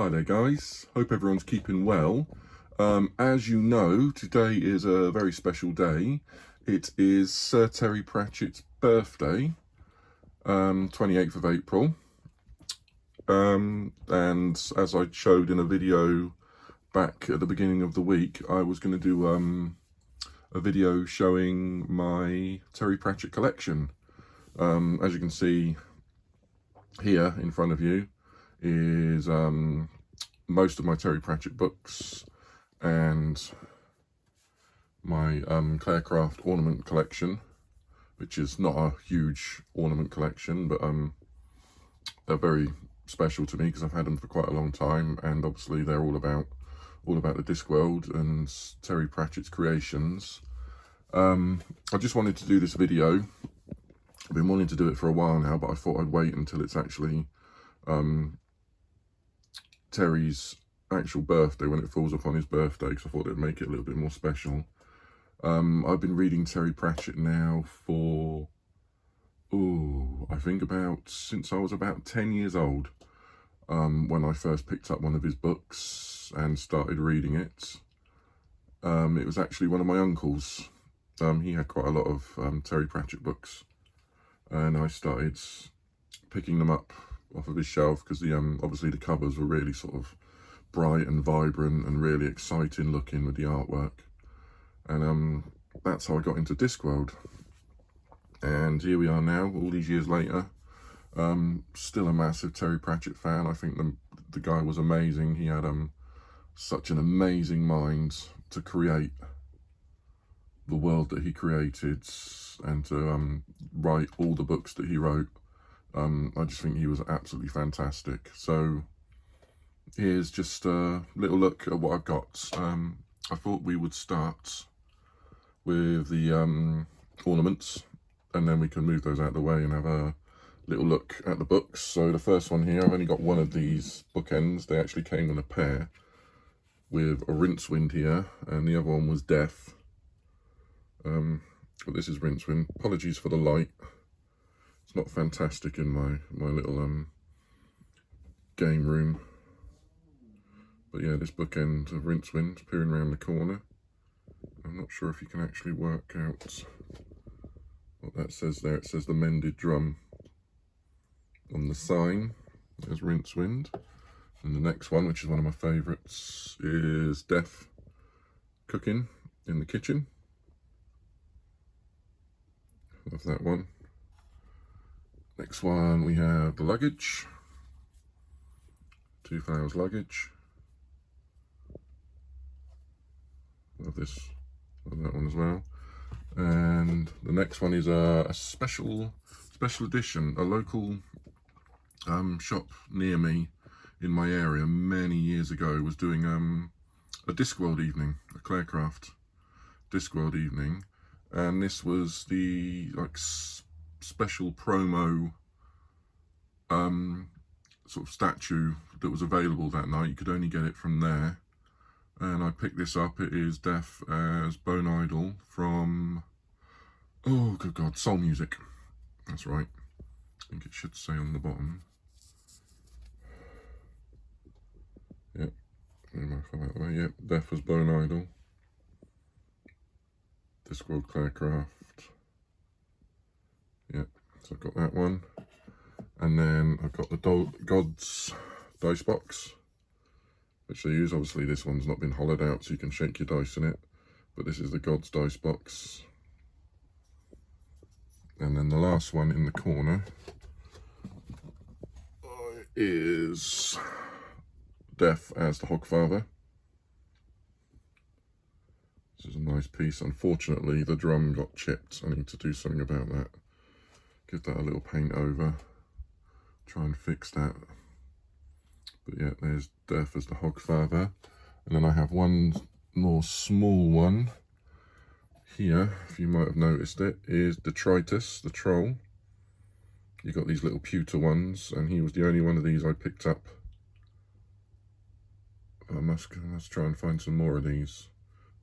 Hi there guys, hope everyone's keeping well. As you know, today is a very special day. It is Sir Terry Pratchett's birthday, 28th of April. And as I showed in a video back at the beginning of the week, I was going to do a video showing my Terry Pratchett collection. As you can see here in front of you is most of my Terry Pratchett books and my Clarecraft ornament collection, which is not a huge ornament collection, but they're very special to me because I've had them for quite a long time, and obviously they're all about the Discworld and Terry Pratchett's creations. I just wanted to do this video. I've been wanting to do it for a while now, but I thought I'd wait until it's actually Terry's actual birthday, when it falls upon his birthday, because I thought it'd make it a little bit more special. I've been reading Terry Pratchett now for, I think since I was about 10 years old, when I first picked up one of his books and started reading it. It was actually one of my uncles. He had quite a lot of Terry Pratchett books, and I started picking them up off of his shelf because obviously the covers were really sort of bright and vibrant and really exciting looking with the artwork. And that's how I got into Discworld. And here we are now, all these years later. Still a massive Terry Pratchett fan. I think the guy was amazing. He had such an amazing mind to create the world that he created and to write all the books that he wrote. I just think he was absolutely fantastic. So here's just a little look at what I've got. I thought we would start with the ornaments, and then we can move those out of the way and have a little look at the books. So the first one here, I've only got one of these bookends. They actually came in a pair with a Rincewind here, and the other one was Death. But this is Rincewind. Apologies for the light. It's not fantastic in my little game room. But yeah, this bookend of Rincewind peering around the corner. I'm not sure if you can actually work out what that says there. It says the Mended Drum on the sign. There's Rincewind. And the next one, which is one of my favourites, is Death cooking in the kitchen. Love that one. Next one, we have the luggage. Two Flowers luggage. Love this. Love that one as well. And the next one is a special edition. A local shop near me in my area many years ago was doing a Discworld evening, a Clarecraft Discworld evening, and this was the special promo sort of statue that was available that night. You could only get it from there, and I picked this up. It is Death as Bone Idol from, oh good god, Soul Music. That's right. I think it should say on the bottom. Yep, yep, Death as Bone Idol. Discworld Clarecraft. Yep, so I've got that one. And then I've got the Gods dice box, which I use. Obviously this one's not been hollowed out, so you can shake your dice in it. But this is the Gods dice box. And then the last one in the corner is Death as the Hogfather. This is a nice piece. Unfortunately, the drum got chipped. I need to do something about that. Give that a little paint over. Try and fix that. But yeah, there's Death as the Hogfather. And then I have one more small one here, if you might have noticed it, is Detritus, the Troll. You got these little pewter ones, and he was the only one of these I picked up. I must try and find some more of these.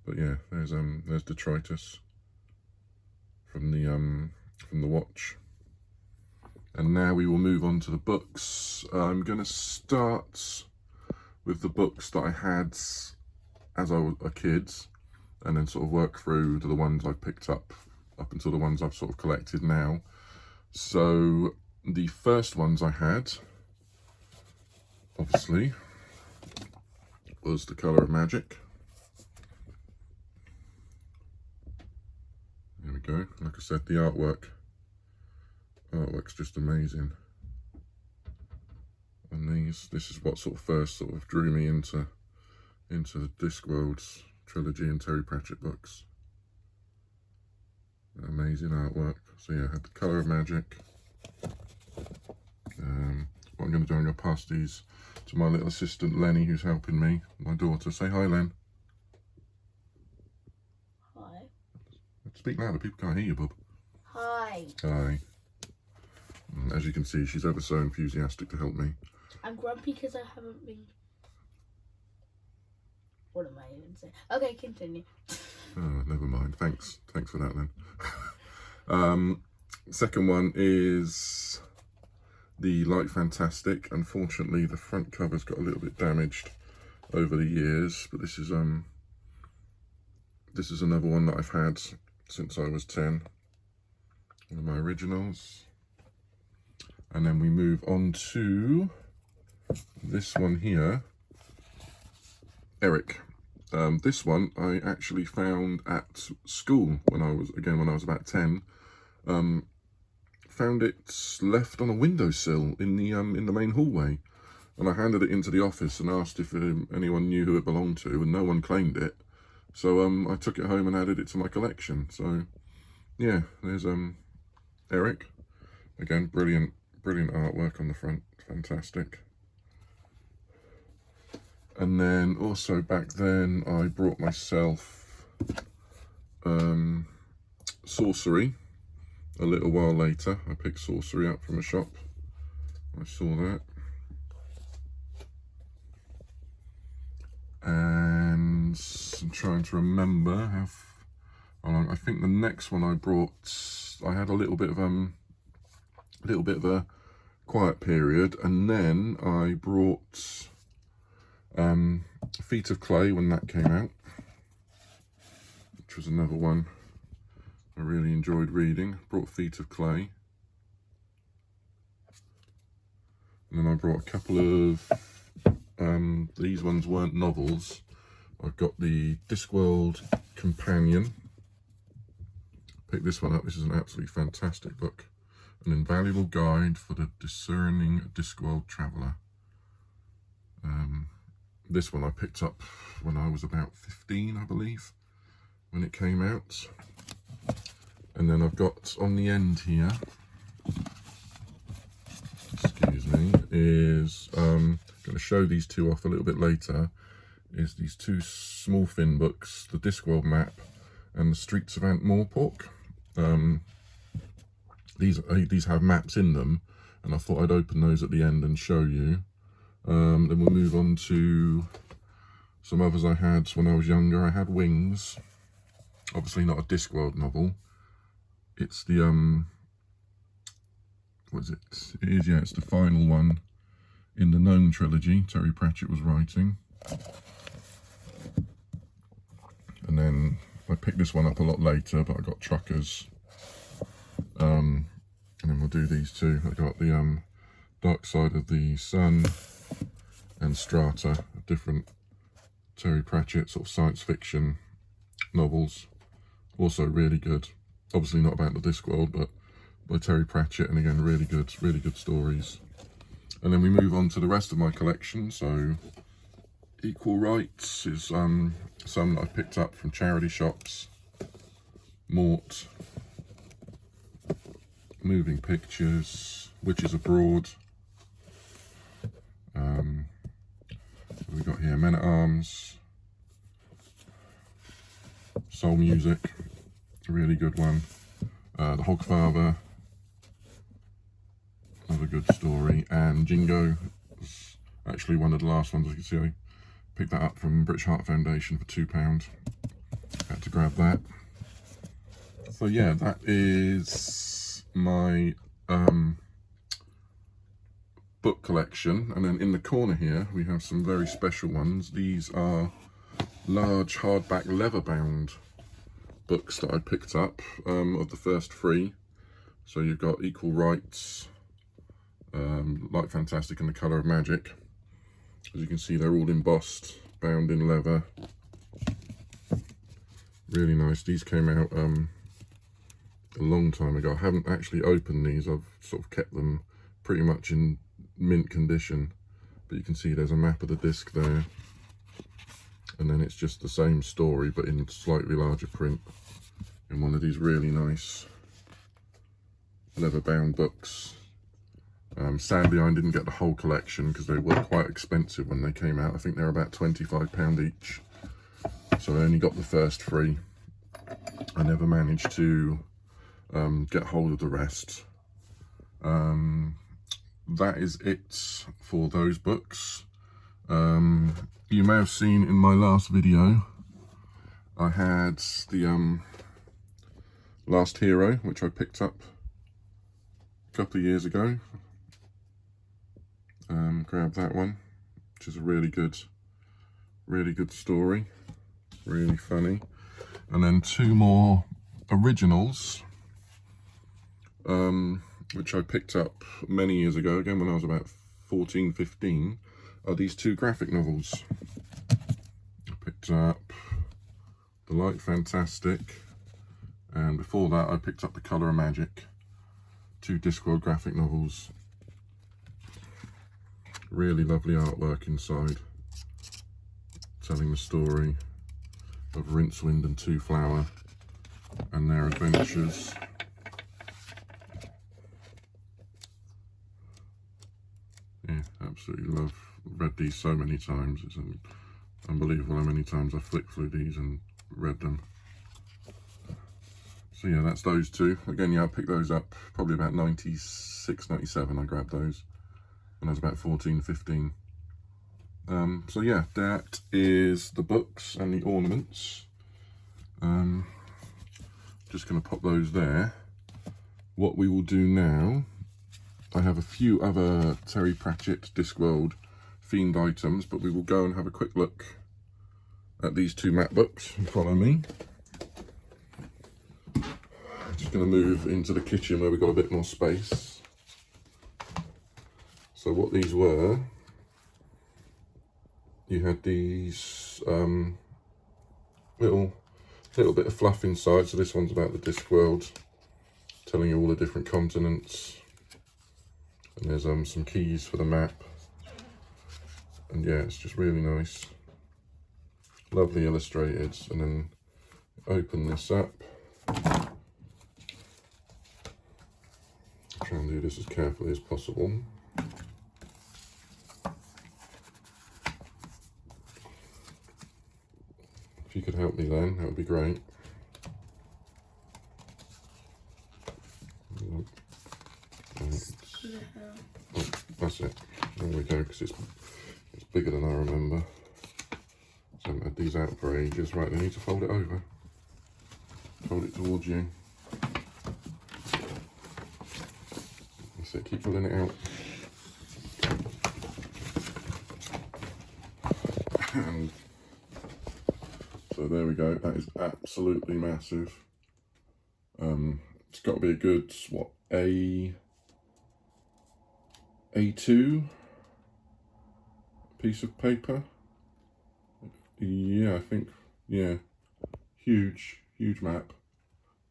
But yeah, there's Detritus from the watch. And now we will move on to the books. I'm going to start with the books that I had as I was a kid, and then sort of work through to the ones I've picked up until the ones I've sort of collected now. So the first ones I had, obviously, was The Colour of Magic. There we go. Like I said, the artwork's just amazing. And this is what sort of first sort of drew me into the Discworld's trilogy and Terry Pratchett books. Amazing artwork. So yeah, I had The Colour of Magic. What I'm going to do, I'm going to pass these to my little assistant Lenny, who's helping me, my daughter. Say hi, Len. Hi. Speak louder, people can't hear you, bub. Hi. Hi. As you can see, she's ever so enthusiastic to help me. I'm grumpy because I haven't been... What am I even saying? Okay, continue. Oh, never mind. Thanks for that then. Second one is the Light Fantastic. Unfortunately, the front cover's got a little bit damaged over the years, but this is another one that I've had since I was 10. One of my originals. And then we move on to this one here, Eric. This one I actually found at school when I was about 10. Found it left on a windowsill in the main hallway, and I handed it into the office and asked if anyone knew who it belonged to, and no one claimed it. So I took it home and added it to my collection. So yeah, there's Eric. Again, brilliant artwork on the front, fantastic. And then also back then I brought myself Sorcery. A little while later I picked Sorcery up from a shop. I saw that. And I'm trying to remember how long. I think the next one I brought, I had a little bit of a quiet period, and then I brought Feet of Clay when that came out, which was another one I really enjoyed reading. Brought Feet of Clay, and then I brought a couple of these ones weren't novels. I've got the Discworld Companion. Picked this one up. This is an absolutely fantastic book, an invaluable guide for the discerning Discworld traveller. This one I picked up when I was about 15, I believe, when it came out. And then I've got on the end here, excuse me, is going to show these two off a little bit later, is these two small fin books, the Discworld map and the Streets of Ankh-Morpork. These have maps in them, and I thought I'd open those at the end and show you. Then we'll move on to some others I had when I was younger. I had Wings, obviously not a Discworld novel. It's the what is it? It is, yeah, it's the final one in the Gnome trilogy Terry Pratchett was writing. And then I picked this one up a lot later, but I got Truckers. And then we'll do these two. I got the Dark Side of the Sun and Strata, different Terry Pratchett sort of science fiction novels. Also really good. Obviously not about the Discworld, but by Terry Pratchett, and again really good stories. And then we move on to the rest of my collection. So Equal Rights is some that I picked up from charity shops. Mort, Moving Pictures, Witches Abroad. What have we got here? Men at Arms, Soul Music, a really good one. The Hogfather, another good story. And Jingo was actually one of the last ones. As you can see, I picked that up from British Heart Foundation for £2. Had to grab that. So yeah, that is my book collection. And then in the corner here, we have some very special ones. These are large hardback leather-bound books that I picked up of the first 3. So you've got Equal Rights, Light Fantastic, and The Colour of Magic. As you can see, they're all embossed, bound in leather. Really nice. These came out a long time ago. I haven't actually opened these. I've sort of kept them pretty much in mint condition. But you can see there's a map of the disc there. And then it's just the same story, but in slightly larger print. In one of these really nice leather-bound books. Sadly, I didn't get the whole collection because they were quite expensive when they came out. I think they're about £25 each. So I only got the first 3. I never managed to get hold of the rest. That is it for those books. You may have seen in my last video, I had the Last Hero, which I picked up a couple of years ago. Grabbed that one, which is a really good story, really funny. And then 2 more originals, which I picked up many years ago, again when I was about 14, 15, are these 2 graphic novels. I picked up The Light Fantastic, and before that I picked up The Colour of Magic, 2 Discworld graphic novels. Really lovely artwork inside, telling the story of Rincewind and Two Flower and their adventures. Yeah, absolutely love. Read these so many times. It's unbelievable how many times I flicked through these and read them. So yeah, that's those 2. Again, yeah, I picked those up probably about 96, 97. I grabbed those when I was about 14, 15. So yeah, that is the books and the ornaments. Just going to pop those there. What we will do now, I have a few other Terry Pratchett Discworld themed items, but we will go and have a quick look at these 2 map books. Follow me. Just going to move into the kitchen where we've got a bit more space. So what these were, you had these little bit of fluff inside. So this one's about the Discworld, telling you all the different continents. And there's some keys for the map. And yeah, it's just really nice. Lovely illustrated. And then open this up. Try and do this as carefully as possible. If you could help me then, that would be great. Oh, that's it. There we go, because it's bigger than I remember. So I haven't had these out for ages. Right, I need to fold it over. Fold it towards you. That's it, keep pulling it out. And so there we go, that is absolutely massive. It's got to be a good, what, A2 piece of paper? Yeah, I think, yeah. Huge map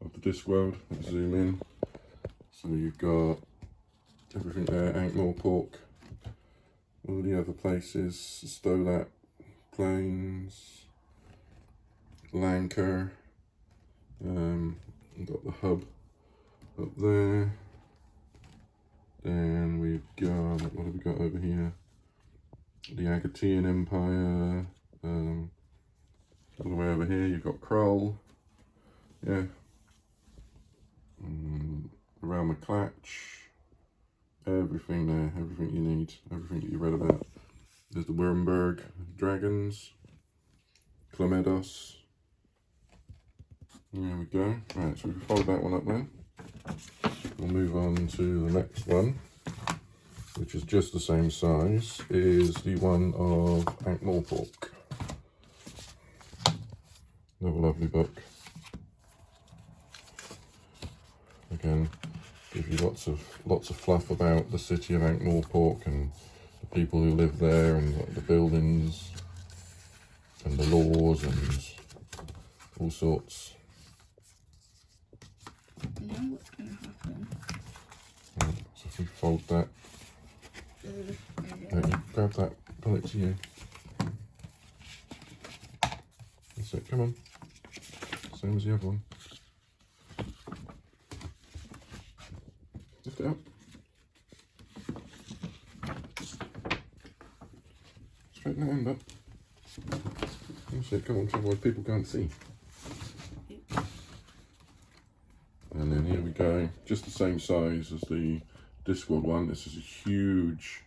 of the Discworld. Let's zoom in. So you've got everything there, Ankh-Morpork, all the other places, Stolat, Plains, Lanker, we've got the hub up there, then we've got, what have we got over here, the Agatean Empire, all the way over here you've got Krull, yeah, around McClatch, everything there, everything you need, everything that you read about. There's the Wurmberg Dragons, Clomedos. There we go. Right, so we can fold that one up then. We'll move on to the next one, which is just the same size, is the one of Ankh-Morpork. Another lovely book. Again, give you lots of fluff about the city of Ankh-Morpork and the people who live there and the buildings and the laws and all sorts. Now what's going to happen? So if we fold that, you grab that, pull it to you. That's it, come on. Same as the other one. Lift it up. Straighten that end up. That's it, come on, otherwise people can't see. And then here we go, just the same size as the Discworld one. This is a huge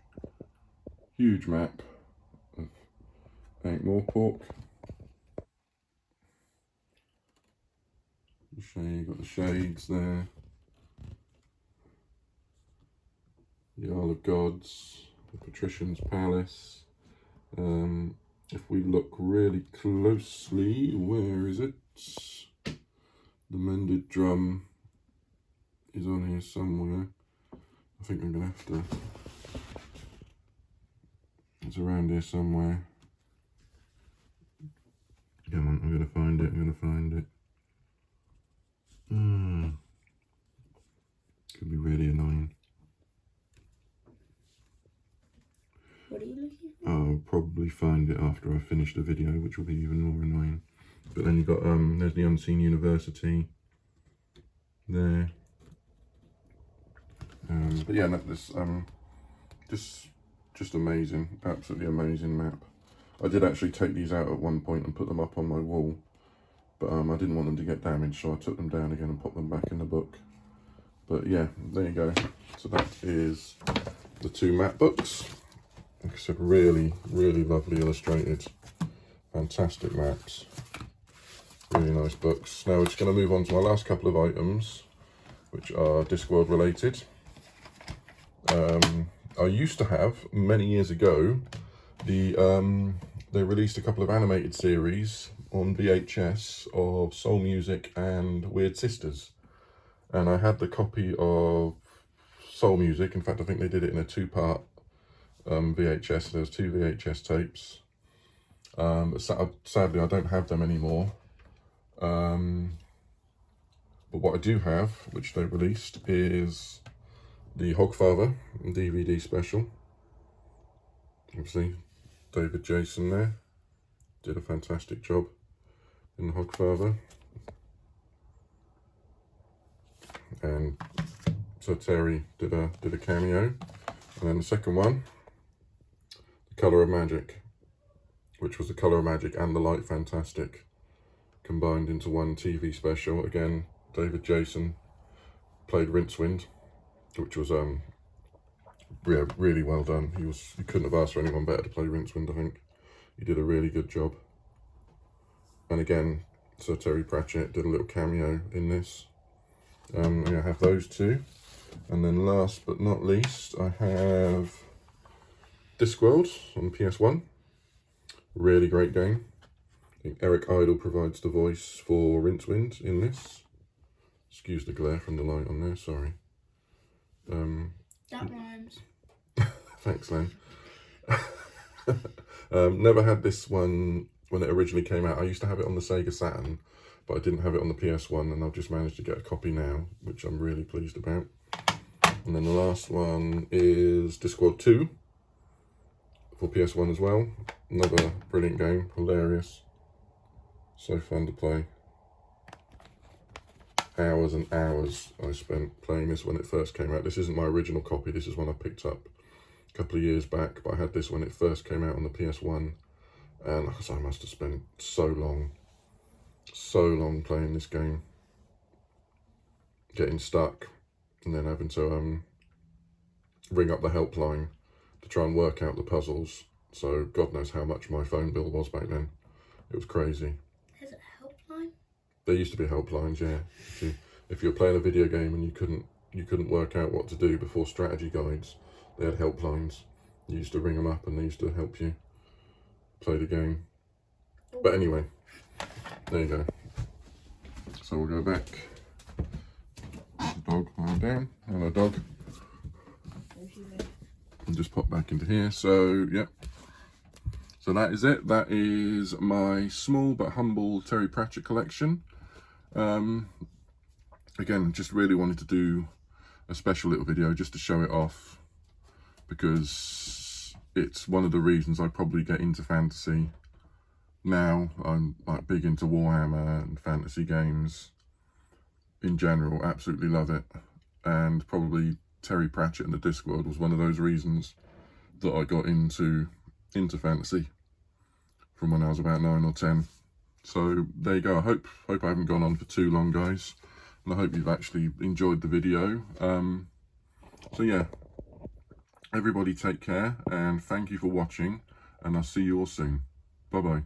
map of Ankh-Morpork. You've got the shades there. The Isle of Gods, the Patrician's Palace. If we look really closely, where is it? The Mended Drum is on here somewhere. I think I'm going to have to... It's around here somewhere. Come on, I'm going to find it. Could be really annoying. What are you looking for? I'll probably find it after I finish the video, which will be even more annoying. But then you've got, there's the Unseen University there. But yeah, no, this, just amazing, absolutely amazing map. I did actually take these out at one point and put them up on my wall, but I didn't want them to get damaged, so I took them down again and put them back in the book. But yeah, there you go. So that is the two map books. Like I said, really lovely illustrated, fantastic maps, really nice books. Now we're just going to move on to my last couple of items, which are Discworld related. I used to have, many years ago, they released a couple of animated series on VHS of Soul Music and Weird Sisters. And I had the copy of Soul Music. In fact, I think they did it in a two-part VHS. There's two VHS tapes. Sadly, I don't have them anymore. But what I do have, which they released, is the Hogfather DVD special. Obviously, David Jason there did a fantastic job in the Hogfather. And so Terry did a cameo. And then the second one, The Colour of Magic, which was The Colour of Magic and The Light Fantastic combined into one TV special. Again, David Jason played Rincewind, which was really well done. You couldn't have asked for anyone better to play Rincewind, I think. He did a really good job. And again, Sir Terry Pratchett did a little cameo in this. I have those two. And then last but not least, I have Discworld on PS1. Really great game. I think Eric Idle provides the voice for Rincewind in this. Excuse the glare from the light on there, sorry. That rhymes. Thanks, Len. Never had this one when it originally came out. I used to have it on the Sega Saturn, but I didn't have it on the PS1, and I've just managed to get a copy now, which I'm really pleased about. And then the last one is Discworld 2 for PS1 as well. Another brilliant game, hilarious, so fun to play. Hours and hours I spent playing this when it first came out. This isn't my original copy, this is one I picked up a couple of years back, but I had this when it first came out on the PS1, and I must have spent so long playing this game, getting stuck, and then having to ring up the helpline to try and work out the puzzles. So God knows how much my phone bill was back then. It was crazy. There's a helpline? There used to be helplines, yeah. If you were playing a video game and you couldn't work out what to do before strategy guides, they had helplines. You used to ring them up and they used to help you play the game. But anyway, there you go. So we'll go back. The dog lying down. Hello, dog. And just pop back into here. So, yeah. So that is it. That is my small but humble Terry Pratchett collection. Again, just really wanted to do a special little video just to show it off, because it's one of the reasons I probably get into fantasy now. I'm like big into Warhammer and fantasy games in general, absolutely love it. And probably Terry Pratchett and the Discworld was one of those reasons that I got into fantasy from when I was about 9 or 10. So there you go. I hope I haven't gone on for too long, guys, and I hope you've actually enjoyed the video. So yeah, everybody take care, and thank you for watching, and I'll see you all soon. Bye bye.